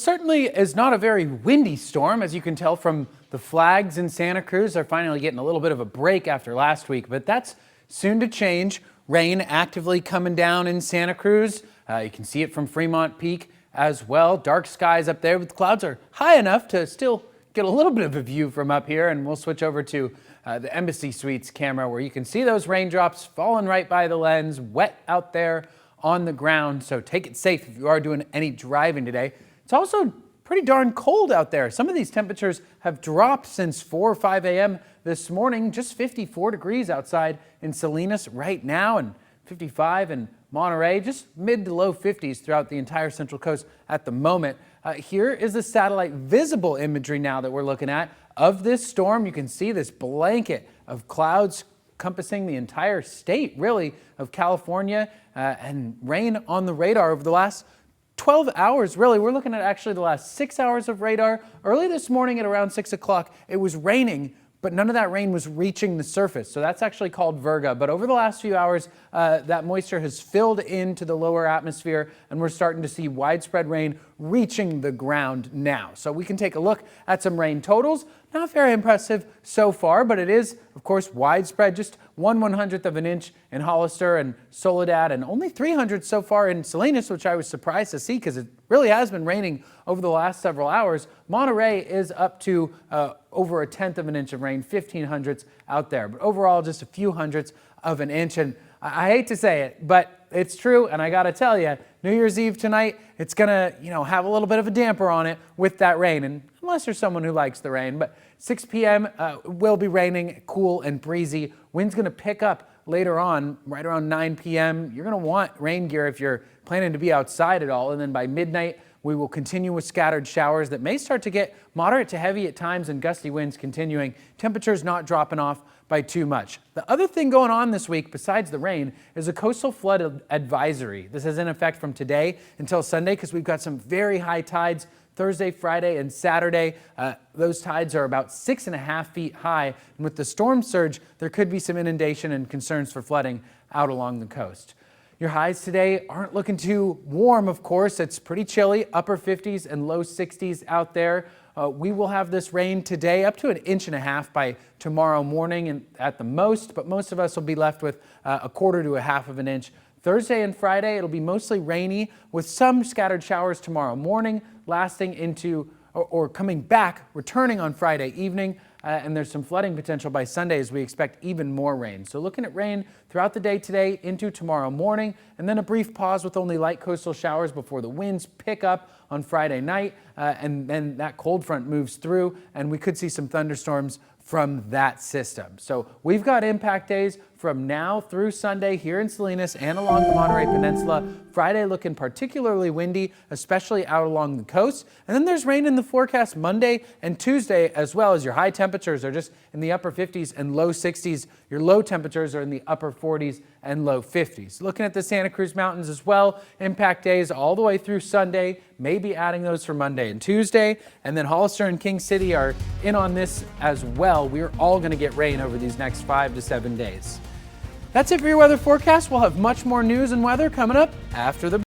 certainly is not a very windy storm, as you can tell from the flags in Santa Cruz. They're finally getting a little bit of a break after last week, but that's soon to change. Rain actively coming down in Santa Cruz. You can see it from Fremont Peak as well. Dark skies up there, but the clouds are high enough to still get a little bit of a view from up here. And we'll switch over to the Embassy Suites camera where you can see those raindrops falling right by the lens, wet out there on the ground. So take it safe if you are doing any driving today. It's also pretty darn cold out there. Some of these temperatures have dropped since 4 or 5 a.m. this morning. Just 54 degrees outside in Salinas right now, and 55 in Monterey, just mid to low 50s throughout the entire Central Coast at the moment. Here is the satellite visible imagery now that we're looking at of this storm. You can see this blanket of clouds encompassing the entire state, really, of California, and rain on the radar over the last 12 hours, really. We're looking at actually the last 6 hours of radar. Early this morning at around 6 o'clock, it was raining, but none of that rain was reaching the surface. So that's actually called virga. But over the last few hours, that moisture has filled into the lower atmosphere, and we're starting to see widespread rain reaching the ground now. So we can take a look at some rain totals. Not very impressive so far, but it is, of course, widespread. Just 1/100th of an inch in Hollister and Soledad, and only 300 so far in Salinas, which I was surprised to see because it really has been raining over the last several hours. Monterey is up to over 1/10 of an inch of rain, 1,500ths out there. But overall, just a few hundredths of an inch. And I hate to say it, but it's true, and I got to tell you, New Year's Eve tonight, it's going to, have a little bit of a damper on it with that rain, and unless you're someone who likes the rain. But 6 p.m. Will be raining, cool and breezy. Wind's going to pick up later on, right around 9 p.m. You're going to want rain gear if you're planning to be outside at all, and then by midnight, we will continue with scattered showers that may start to get moderate to heavy at times and gusty winds continuing. Temperatures not dropping off by too much. The other thing going on this week, besides the rain, is a coastal flood advisory. This is in effect from today until Sunday because we've got some very high tides Thursday, Friday, and Saturday. Those tides are about 6.5 feet high. And with the storm surge, there could be some inundation and concerns for flooding out along the coast. Your highs today aren't looking too warm, of course. It's pretty chilly, upper 50s and low 60s out there. We will have this rain today up to 1.5 inches by tomorrow morning and at the most, but most of us will be left with 1/4 to 1/2 of an inch. Thursday and Friday, it'll be mostly rainy with some scattered showers tomorrow morning, lasting into or coming back, returning on Friday evening. And there's some flooding potential by Sunday as we expect even more rain. So looking at rain throughout the day today into tomorrow morning, and then a brief pause with only light coastal showers before the winds pick up on Friday night. And then that cold front moves through, and we could see some thunderstorms from that system. So we've got impact days from now through Sunday here in Salinas and along the Monterey Peninsula. Friday looking particularly windy, especially out along the coast. And then there's rain in the forecast Monday and Tuesday, as well as your high temperatures are just in the upper 50s and low 60s. Your low temperatures are in the upper 40s and low 50s. Looking at the Santa Cruz Mountains as well, impact days all the way through Sunday, maybe adding those for Monday and Tuesday. And then Hollister and King City are in on this as well. We're all going to get rain over these next 5 to 7 days. That's it for your weather forecast. We'll have much more news and weather coming up after the